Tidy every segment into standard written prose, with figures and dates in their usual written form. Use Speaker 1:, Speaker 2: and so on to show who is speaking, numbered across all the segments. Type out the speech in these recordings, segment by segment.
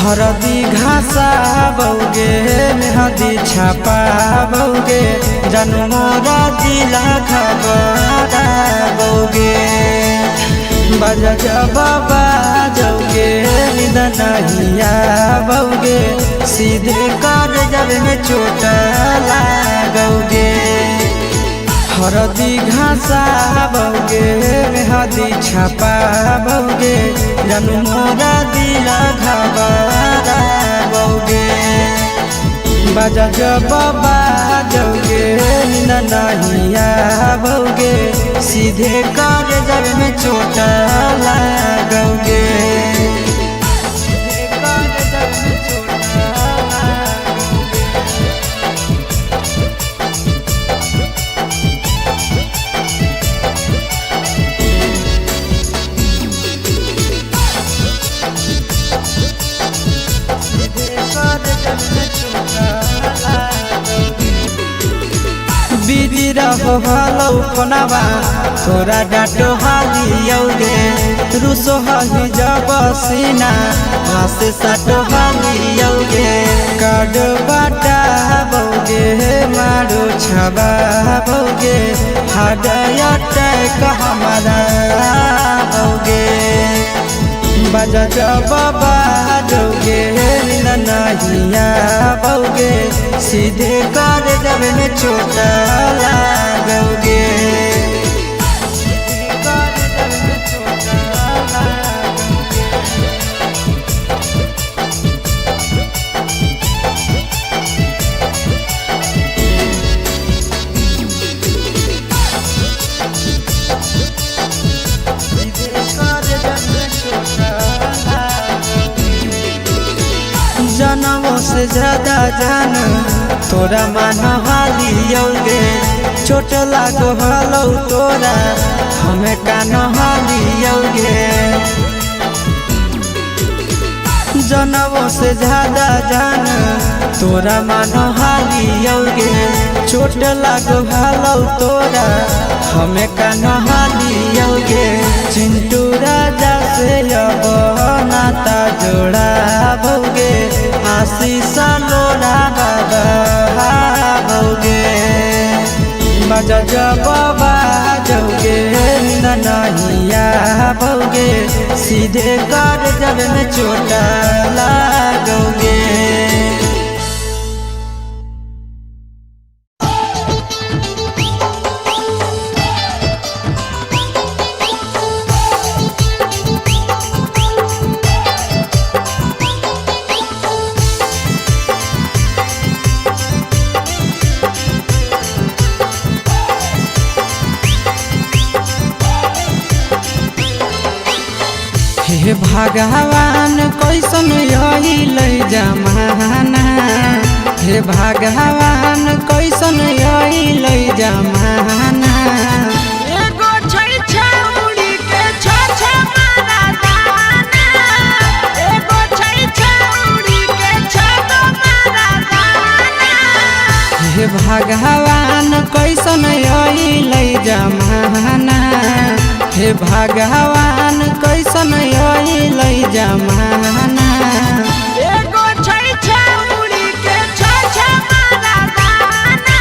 Speaker 1: हरदी घासा बौगे मेहदी छापा बौगे जनमोरा जिला खबरा बौगे बजा जब बाजोगे निदनहिया बौगे सीधे कर जब में चोट लागोगे। हरदी घासा बौगे मेहदी छापा बौगे जनमोरा दिला घबरा बौगे बजा जब बाजोगे नहिया बौगे सीधे कर जब में चोट लागोगे। बिजी रहो हलो फोनवा थोड़ा डाटो हालियोगे रुसो हही जब सीना से सटो हालियोगे कार्ड बाटा बौगे मारो छबा बौगे हार्ट अटैक हमारा बौगे बजा जब बाजोगे नहिया बौगे सीधे कर जब में चोट लागोगे। जनमों से ज्यादा जान तोरा मान हालियोगे चोट लागो हलो तोरा हमें कान हालियोगे। जनमों से ज्यादा जान तोरा मान हालियोगे चोट लागो हलो तोरा हमें कान हालियोगे। चिंटू राजा से अब नाता जोड़ा बौगे आशीष लोड़ा बाबा बौगे बजा जब बाजोगे नहिया बौगे सीधे कर जब में चोट लागोगे। हे भगवान कैसन अइल जमाना हे भगवान कैसन अइल जमाना
Speaker 2: एगो छै छौरी के छ मारा दाना एगो छै छौरी के छ मारा दाना
Speaker 1: हे भगवान कैसन अइल जमाना हे भगवान कैसन अइल जमाना
Speaker 2: एगो छै छौरी के छ मारा दाना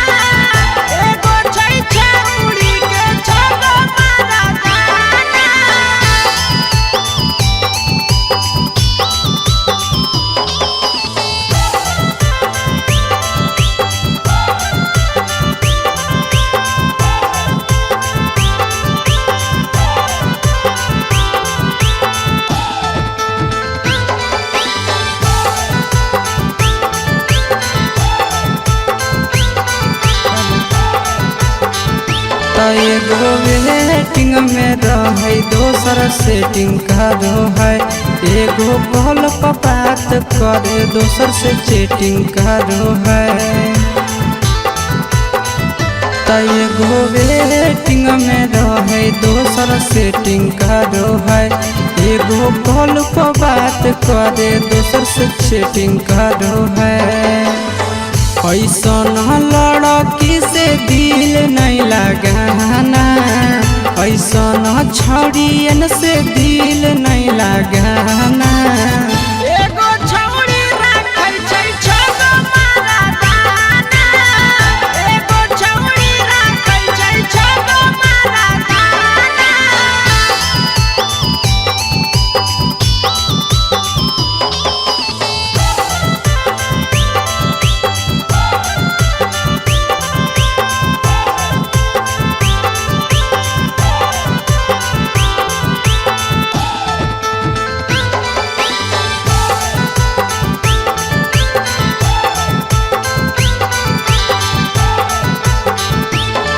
Speaker 2: एगो छै छौरी के छ मारा दाना।
Speaker 1: एगो वेटिंग में रहे दोसर सेटिंग करो है एगो कॉल पर बात करे दोसर से चैटिंग करो है एगो वेटिंग में रहे दोसर सेटिंग करो है एगो कॉल पर बात करे दोसर से चैटिंग करो है। ऐसन लड़की से दिल नहीं लगाना ऐसन छौड़ियन से दिल नहीं लगाना
Speaker 2: एगो छौरी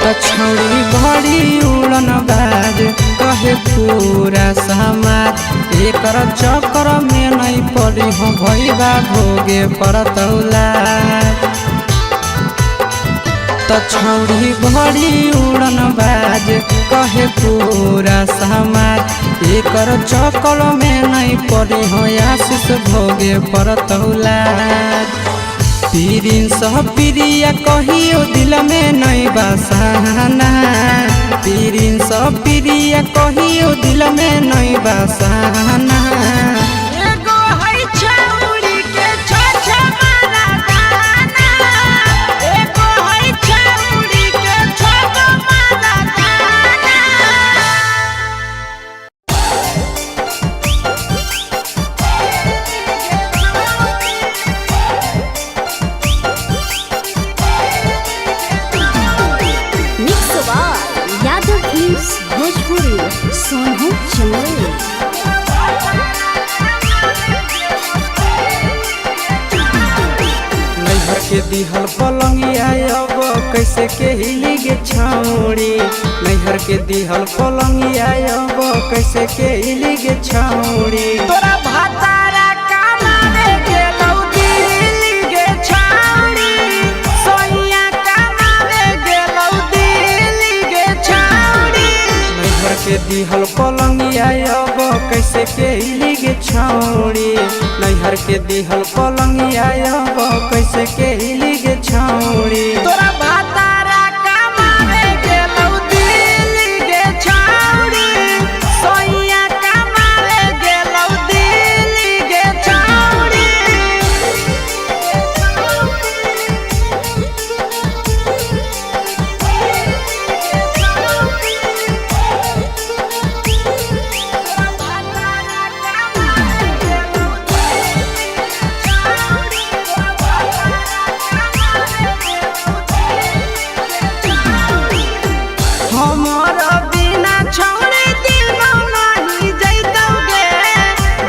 Speaker 1: त छौड़ी बड़ी उड़न बाज कहे पूरा समाज एकर चक्कर में नहीं पड़ी हो भैया भोगे पड़तौला। त छौड़ी बड़ी उड़न बाज कहे पूरा समाज एकर चक्कर में नहीं पड़ी हो आशीष भोगे पड़तौला। पीरिन सह प्रिया कहियो दिल में नहीं बसाना पीरिन सह प्रिया कहियो दिल में नहीं बसाना।
Speaker 2: एगो है छौड़ी के छछा मारा गाना एगो है छौड़ी के छगो मारा गाना।
Speaker 3: यादव फिल्म्स भोजपुरी सोनू चंदेल।
Speaker 1: नैहर के दिहल पलंगिया अब कैसे के हिली गे छौड़ी नैहर के दिहल पलंगिया अब कैसे के हिली गे छौड़ी।
Speaker 2: तोरा भातारा कमावे गेलौ दिल्ली गे छौड़ी सोइया कमावे गेलौ दिल्ली गे छौड़ी।
Speaker 1: नैहर के दिहल पलंगिया अब कैसे के हिली गे छौड़ी नैहर के दिहल पलंगिया अब कैसे के हिली गे छौड़ी।
Speaker 2: तोरा भातारा कमावे गेलौ दिल्ली गे छौड़ी सोइया कमावे गेलौ दिल्ली गे छौड़ी। हमर बिना छौड़े दिनो नहीं जैतौगे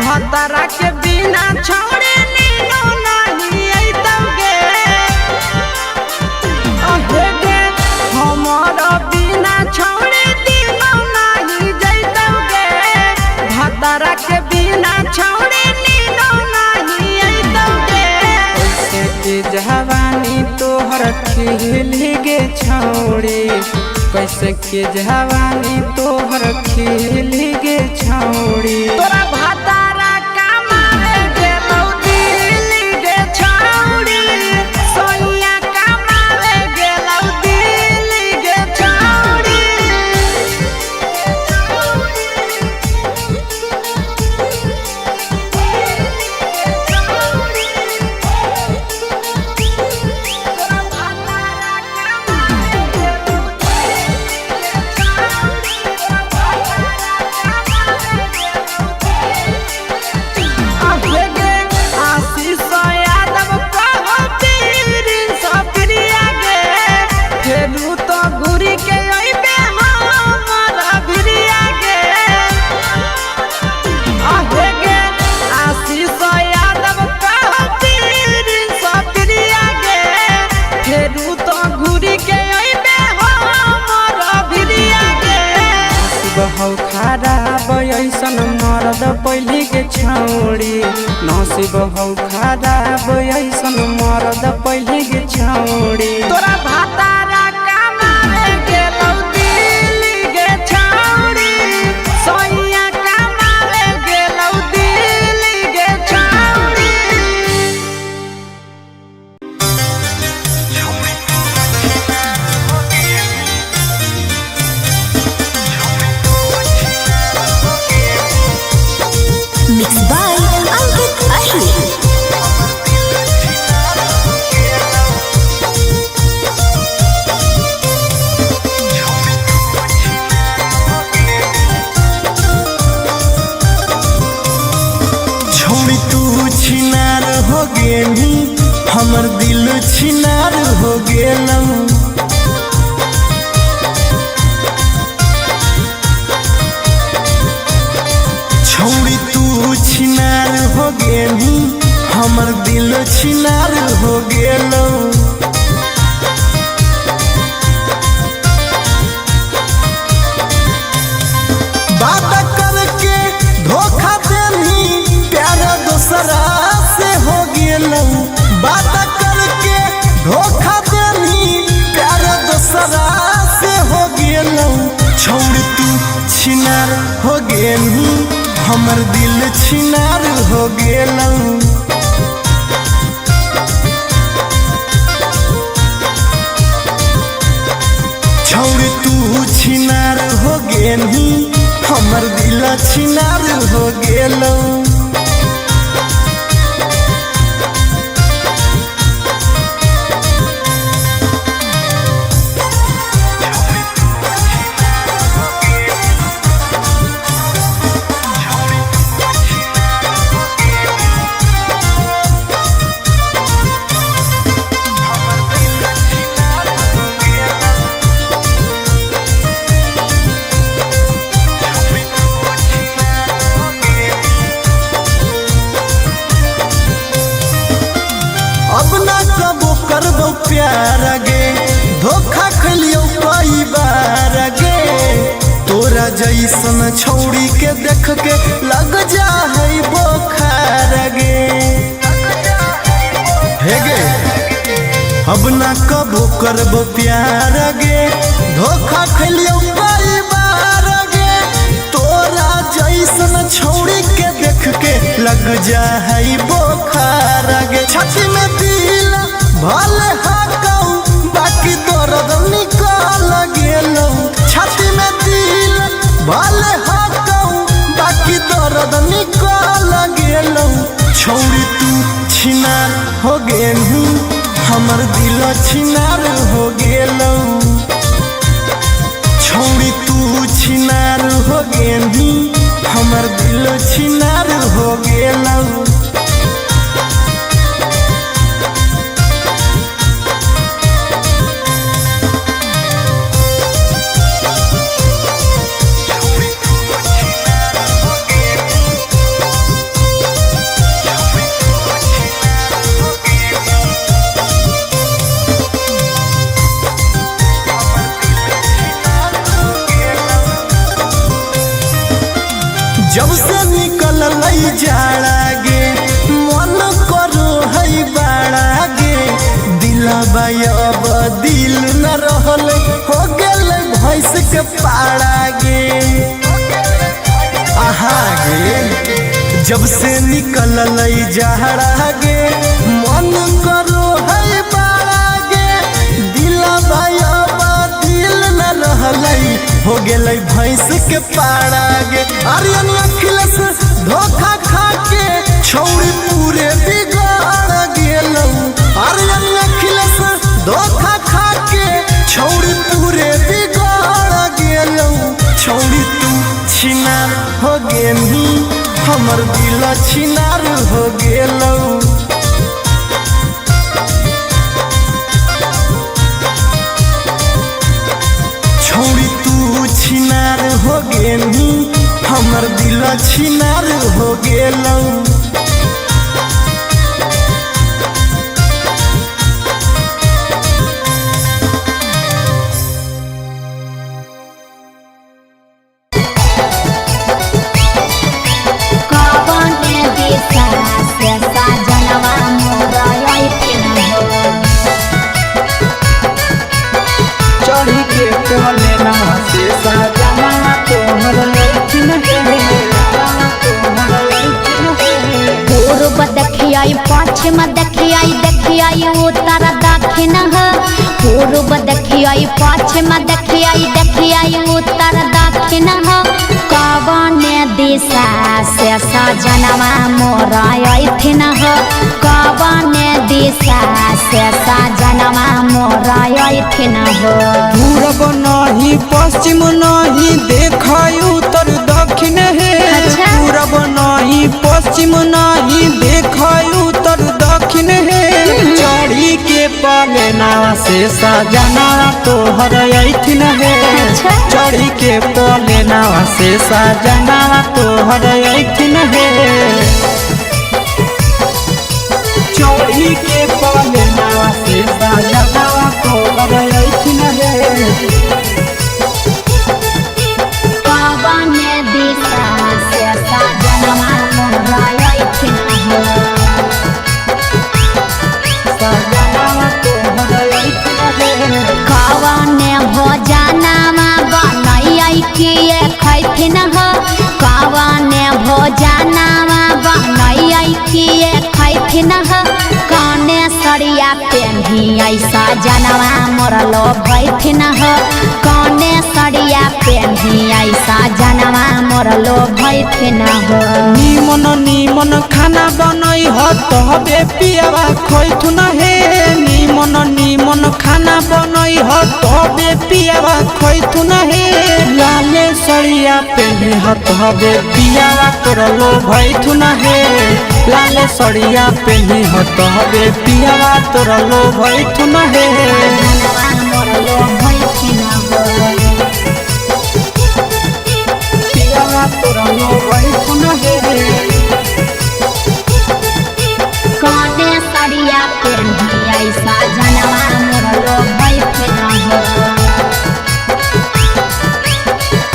Speaker 2: भतरा के बिना छौड़े नीनो नहीं अइतौगे। अहे गे हमर बिना छौड़े दिनो नहीं जैतौगे भतरा के बिना छौड़े नीनो नहीं अइतौगे।
Speaker 1: कैसे के जवानी तोहर खिली गे छौड़ी कैसे के जवानी तोहर खिली गे छौड़ी।
Speaker 2: तोरा भातारा कमावे गेलौ दिल्ली गे छौड़ी सोइया कमावे गेलौ दिल्ली गे छौड़ी।
Speaker 1: बहौ खराब ऐसन मरद पहली के छौड़ी नसीब हौ खराब ऐसन मरद पहली के छौड़ी।
Speaker 2: तोरा भातारा कमावे गेलौ दिल्ली गे छौड़ी सोइया कमावे गेलौ दिल्ली गे छौड़ी।
Speaker 3: Mixed by Ankit Ahir।
Speaker 4: छोड़ी तू छिनार हो गेली हमर दिल छिनार हो गेलौ। छोड़ी तू छिनार हो गेली हमर दिल छिनार हो गेलौ। हमर दिल छिनार हो गेलौ। छौरी तू छिनार हो गेलही, हमर दिल छिनार हो गेलौ। अब ना कबो करबो प्यार गे, धोखा खलियो कई बार गे। तोरा जैसन छौड़ी के देख के लग जा है बोखार गे। हे गे अब ना कबो करबो प्यार गे, धोखा खलियो कई बार गे। तोरा जैसन छौड़ी के देख के लग जा है बोखार गे। छाती में दिल भले हाकौ, बाकी दर्द निकल गेलौ। छाती में दिल भले हाकौ, बाकी दर्द निकल गेलौ। छौरी तू छिनार हो गेलही, हमर दिल छिनार हो गेलौ। छौरी तू छिनार हो गेलही, हमर दिल छिनार हो गेलौ। जब से निकल जाड़ा गे, मन करो है बाड़ा गे। दिलबा अब दिल न रहल, हो गेल भैंस के पाड़ा गे। आहा गे जब से निकल जाड़ा गे, मन करो है बाड़ा गे। दिलबा अब दिल न रहल, हो गेल भैंस के पाड़ा गे। आर्यन अखिलेश धोखा खा के छौरी पूरे बिगाड़ गेलौ। आर्यन अखिलेश धोखा खा के छौरी पूरे बिगाड़ गेलौ। छौरी तू छिनार हो गेलही, हमर दिल छिनार हो गेलौ। छौरी तू छिनार हो गेलही, हमर दिल छिनार हो गेलौ।
Speaker 2: चढ़ी के कोले ना से सजना तोहर लैठिन
Speaker 3: पूर्व देखियाई पश्चिम देखियाई, देखियाई उत्तर दक्षिण है। पूर्व देखियाई पश्चिम देखियाई, देखियाई उत्तर दक्षिण है। कवने दिशा से सजनवा मोर अइथिन है। कवने दिशा से सजनवा मोर अइथिन है।
Speaker 1: पूरब नहीं पश्चिम नहीं देखाई उत्तर दक्षिण है।
Speaker 3: अच्छा।
Speaker 1: पूरब नहीं पश्चिम नहीं देखाई उत्तर दक्षिण है। चढ़ी के पलेना से सजना तोहर अइथिन है।
Speaker 3: अच्छा।
Speaker 1: चढ़ी के पलेना से सजना तोहर अइथिन है। चढ़ी के पलेना से सजना तोहर अइथिन है।
Speaker 3: कवने दिशा से सजनवा मोर अइथिन है।
Speaker 1: सजना तोहर अइथिन है।
Speaker 3: कवने भोजनमा बनैया के खैथिन है। कवने भोज सजनावा बनई किए खैथिन ह कने सड़िया पेन्ही ऐसा जनवा मोरलो भैथिन ह कने सड़िया पेन्ही ऐसा जनवा मोरलो भैथिन ह
Speaker 1: निमन निमन खाना बनई ह तबे पियावा खैथुन हे निमन निमन खाना बनई ह तबे पियावा खैथुन हे लाले सड़िया पेन्ही ह तबे पियावा तोरलो भैथुन हे लाले सड़िया पेन्ही ह तबे पियावा तोरलो भैथुन हे
Speaker 3: जनवा मोरलो भैथिन ह
Speaker 1: पियावा तोरलो भैथुन हे
Speaker 3: कने सड़िया पेन्ही ऐसा जनवा मोरलो भैथिन ह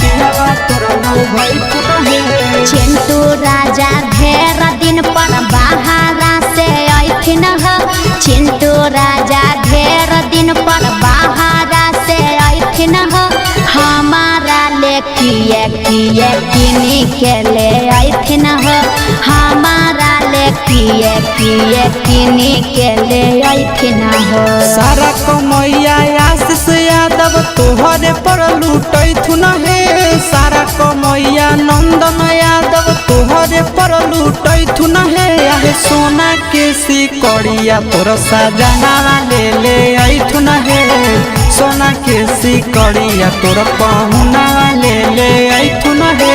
Speaker 1: पियावा तोरलो भैथुन हे
Speaker 3: चिंटू राजा ढेर दिन पर बाहरा से ऐथिन ह चिंटू राजा ढेर दिन पर बाहरा से ऐथिन ह हमारा ले किए किए किनी के ले ऐथिन ह हमारा ले किए किए किनी के ले ऐथिन ह
Speaker 1: सारा कमैया आशीष यादव तोहरे पर लूटैथुन हे सारा कमैया नंदन यादव तोहरे पर लूटैथुन हे आहे सोना के सिकड़िया तोर सजनावा ले ऐथुन हे सोना के सिकड़िया तोर पहुनावा ले ऐथुन हे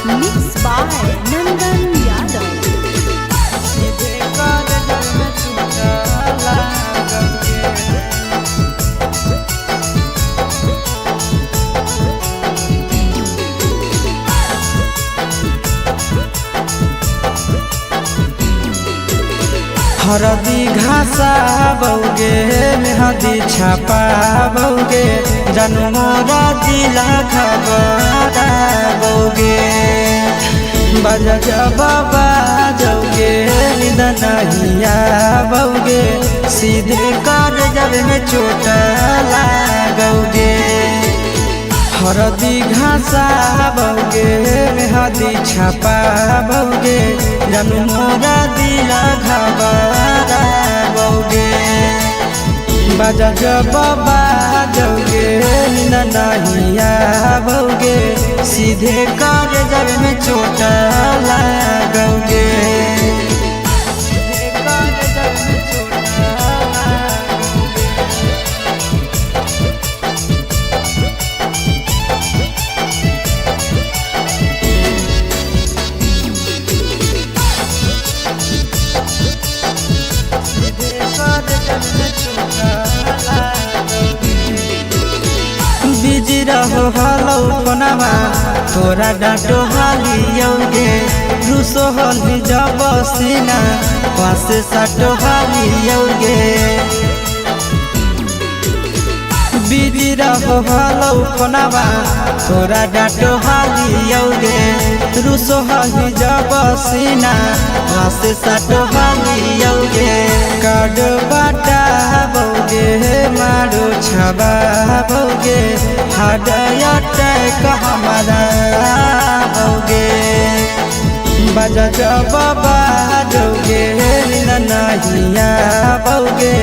Speaker 3: Mixed by Nandan Yadav
Speaker 1: हरदी घासा बौगे मेहदी छापा बौगे जनमोरा दिला खबरा बौगे बजा बाबा जौगे निदनहिया बौगे सीधे कर जब में चोट लागोगे हरदी घासा बौगे मेहदी छापा बौगे जनमोरा दिला घबरा बौगे बजा बाबा जौगे नहिया बौगे सीधे कर जब में चोट लागोगे बिजी रहो हलो कोनामा तोरा डाटो हालियोगे रूसो हली जब सीना पासे साटो हालियोगे बिजी रहो हलो कोनामा तोरा डाटो हालियोगे रूसो हली जब सीना पासे साटो हालियोगे काड बाटा बौगे मारो छबा बौगे हाडया टैक हमारा बौगे बजा बाबा जौगे नहिया बौगे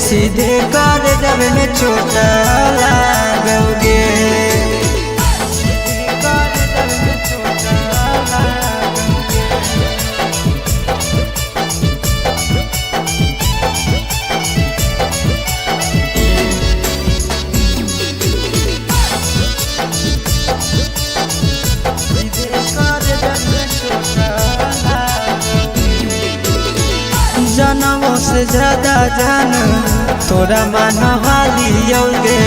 Speaker 1: सीधे कर जब में चोट लागोगे जनमों से ज्यादा जान तोरा मान हालियोगे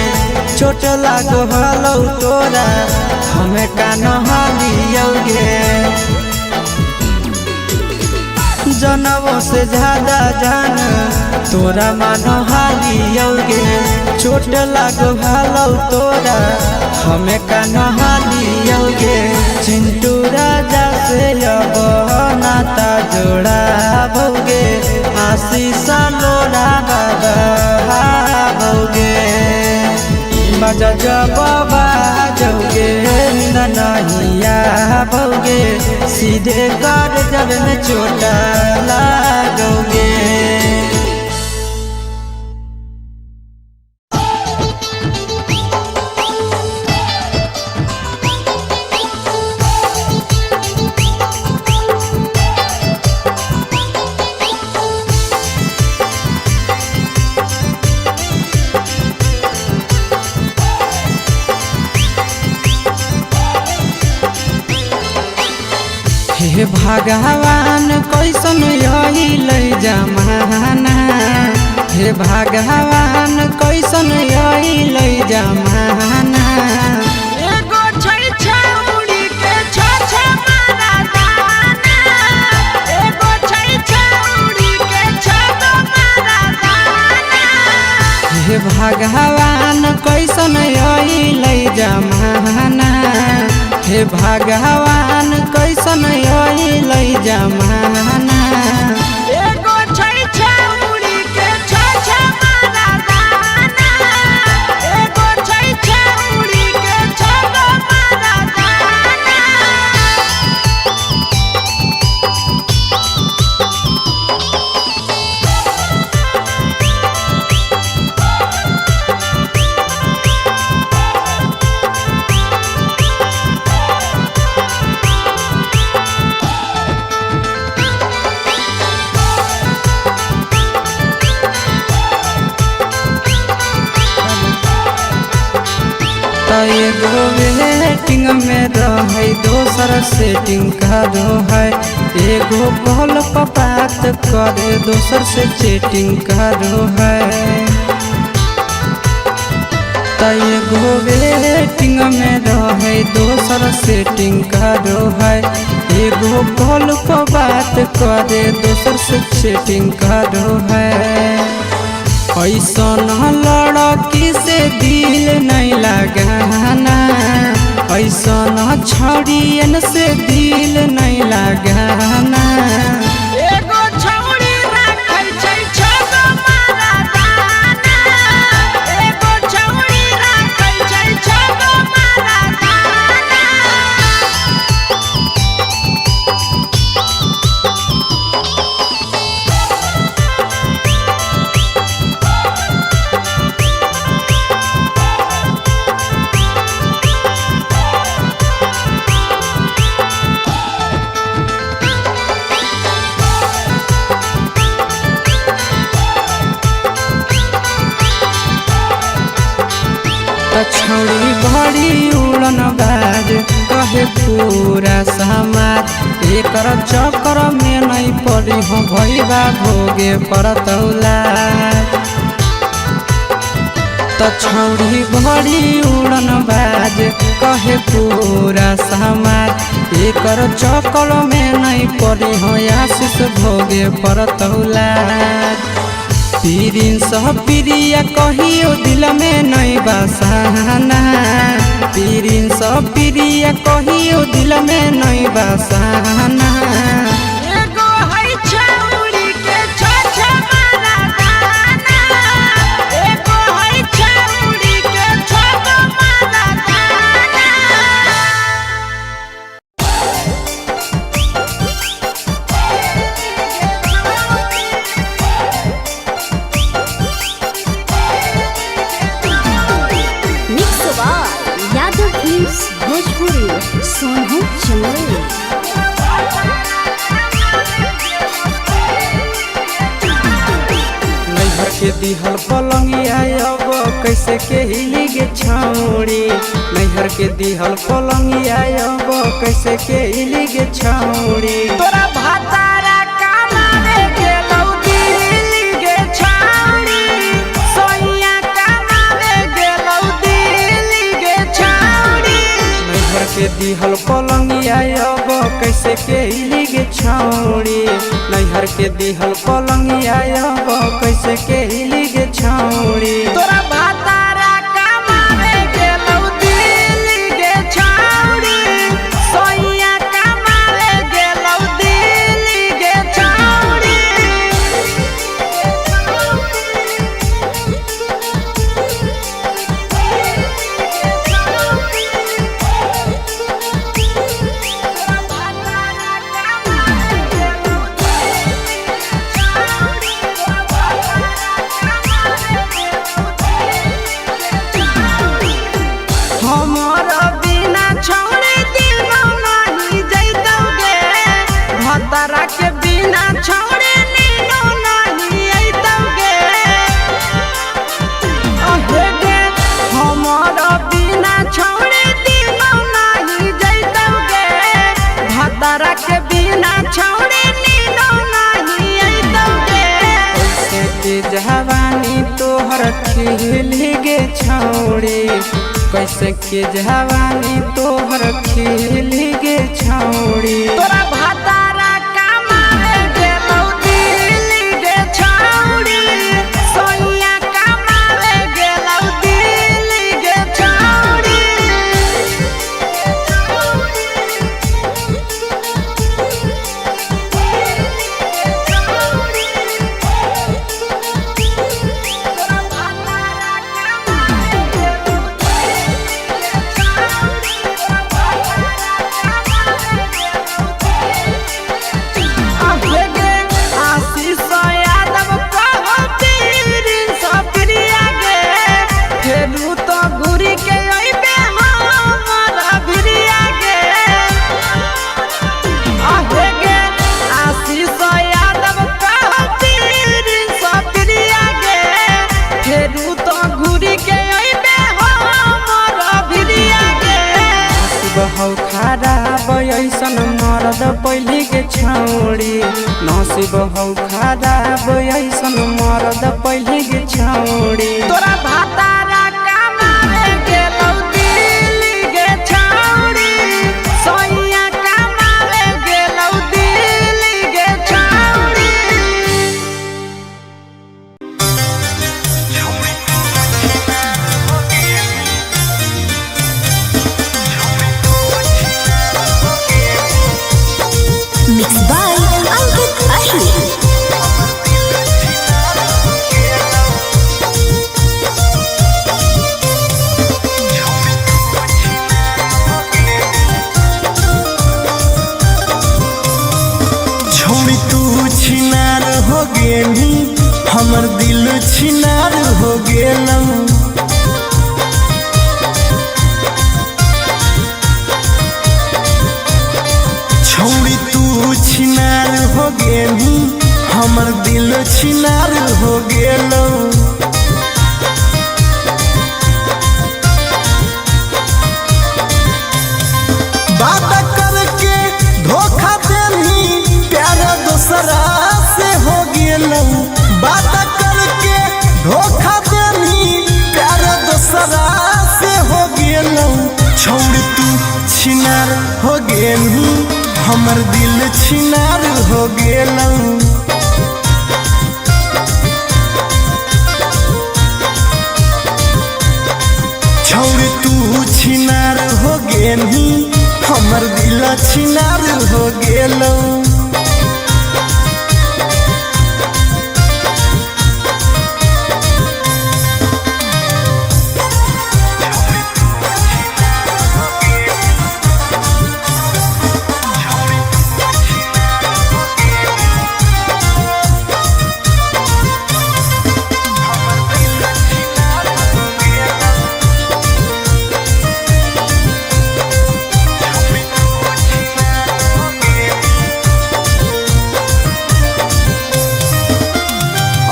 Speaker 1: चोट लागो हलो तोरा हमें कान हालियोगे जनमों से ज्यादा जान तोरा मान हालियोगे चोट लागो हलो तोरा हमें कान हालियोगे चिंटू राजा से अब नाता जोड़ा भोगे आशीष लो बढ़ाओगे मजा जब बाजोगे नहीं आओगे सीधे कर जब में चोट लागोगे। हे भगवान कैसन यही लै जमाना हे भगवान कैसन यही लै जमाना
Speaker 2: एगो छै छौड़ी के छ मारा दाना एगो छै छौड़ी के छ मारा दाना
Speaker 1: हे भगवान कैसन यही लै जमाना हे भगवान कैसन यही लै जमाना
Speaker 2: एगो छै छौड़ी के छ मारा दाना एगो छै छौड़ी के छ मारा दाना।
Speaker 1: एगो वेटिंग में रहे दोसर सेटिंग करो है एगो कॉल पर बात करे दोसर से चैटिंग करो है एगो वेटिंग में रहे दोसर सेटिंग करो है एगो कॉल पर बात करे दोसर से चैटिंग करो है ऐसन लड़की से दिल नहीं लगाना ऐसन छड़ियन से दिल नहीं लगाना
Speaker 2: एगो छौड़ी राखै छै छ मारा दाना एगो छौड़ी राखै छै छ मारा दाना।
Speaker 1: छौड़ी बड़ी उड़न बाज कहे पूरा समाज एकर चक्कर में नहीं पड़ी हो भैया भोगे पड़तौला छौड़ी बड़ी उड़न बाज कहे पूरा समाज एकर चक्कर में नहीं पड़ी हो आशीष भोगे पड़तौला पीरिन सह प्रिया कहियो दिल में नहीं बसाना पीरिन सह प्रिया कहियो दिल में नहीं बसाना
Speaker 2: एगो है छौड़ी के छ मारा दाना एगो है छौड़ी के छ मारा दाना।
Speaker 3: यादव फिल्म्स भोजपुरी सोनू चंदेल।
Speaker 1: नैहर के दिहल पलंगिया अब कैसे के हिली गे छौड़ी नैहर के दिहल पलंगिया अब कैसे के हिली गे छौड़ी
Speaker 2: तोरा भातारा कमावे गेलौ दिल्ली गे छौड़ी सोइया कमावे गेलौ दिल्ली गे छौड़ी
Speaker 1: नैहर के दिहल पलंगिया अब कैसे के हिली गे छौड़ी नैहर के दिहल पलंगिया अब कैसे के हिली गे छौड़ी
Speaker 2: तोरा भातारा कमावे गेलौ दिल्ली गे छौड़ी सोइया कमावे गेलौ दिल्ली गे छौड़ी।
Speaker 1: छोड़े दिनो नहीं जैतोगे भतरा के बिना छोड़े नीनो नहीं अइतोगे अहेगे हमारा बिना छोड़े दिनो नहीं जैतोगे भतरा के बिना छोड़े नीनो नहीं अइतोगे कैसे की जवानी तोहर खिली गे छौड़ी कैसे के जवानी तोहर खिली गे छौड़ी तोरा भतारा कमाए गेलौ दिल्ली गे छौड़ी सोनिया कमाए गेलौ दिल्ली गे छौड़ी खराब ऐसन मरद पहले के छौड़ी नसीब हौ खराब ऐसन मरद पहले के छौड़ी तोरा भतारा कमाए गेलौ दिल्ली गे छौड़ी सोनिया कमाए गेलौ दिल्ली गे छौड़ी
Speaker 3: Mixed by Ankit Ahir.
Speaker 4: छोड़ी तू छिनार हो गेली हमर दिल छिनार हो गेलौ छोड़ी तू छिनार हो गेली हमर दिल छिनार हो गेलौ बात करके धोखा देनी प्यार दूसरा से हो गेलौ बात करके धोखा देनी प्यार दूसरा से हो गेलौ छोड़ तू छिनार हो गेलू हमर दिल छिनार हो गेलौ छोड़ तू छिनार हो गेलू हमर दिल छिनार हो गेलौ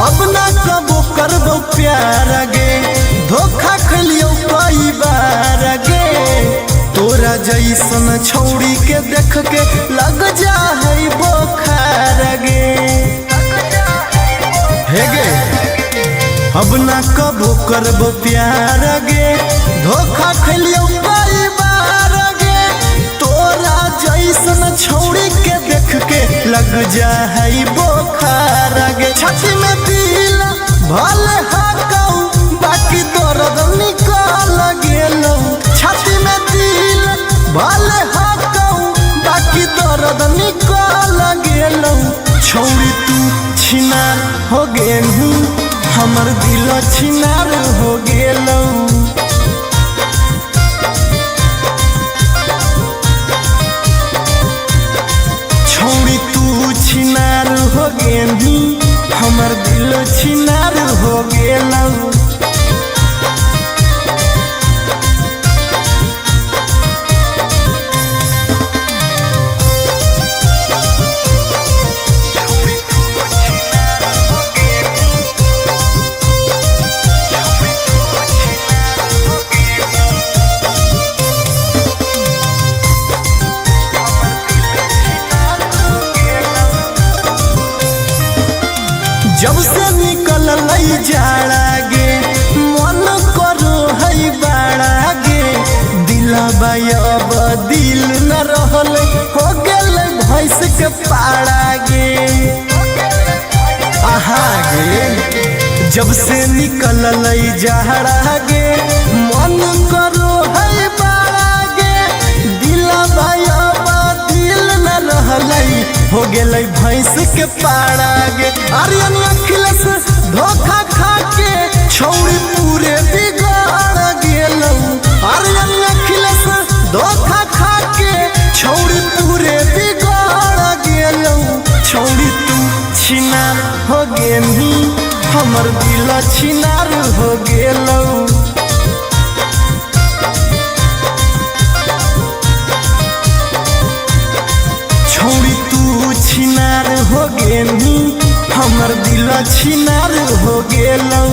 Speaker 4: अब ना कबो करबो प्यार गे धोखा खलियो कई बार गे तोरा जैसन छौड़ी के देख के लग जा है बोखार गे हे गे अब ना कबो करबो प्यार गे धोखा खलियो कई बार गे तोरा जैसन छौड़ी के देख के लग जा है बोखार गे छाती में दिल भले हाकौ बाकी दर्द निकाल गेलौ छाती में दिल भले हाकौ बाकी दर्द निकाल गेलौ छौड़ी तू छिनार हो गेलू हमर दिल छिनार हो गेलौ छौड़ी तू छिनार हो गेली हमर दिल छिनार हो गेलौ जब से निकल जाड़ा गे मन करो है बाड़ा गे दिलबा अब दिल न रहल हो गेल भैंस के पाड़ा गे आहा गे जब से निकल जाड़ा गे मन करो है बाड़ा गे दिलबा अब दिल न रहल हो गेल भैंस के पाड़ा गे आर्यन अखिलेश धोखा खा के छौड़ी पूरे बिगाड़ गेलौ आर्यन अखिलेश धोखा खा के छौड़ी पूरे बिगाड़ गेलौ छौड़ी तू छिनार हो गेनी हमर दिल छिनार हो गेलौ छौड़ी तू छिनार हो गेनी हमर दिल छिनार हो गेलौ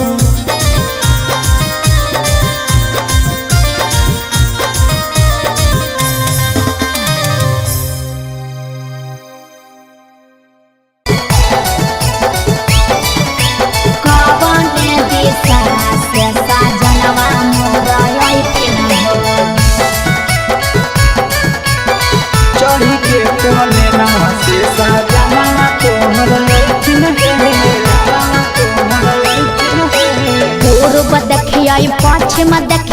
Speaker 2: चढ़ी के कोले नवा से सजनवा तोहर लैठिन हे
Speaker 3: पूर्व देखिए पश्चिम देखिए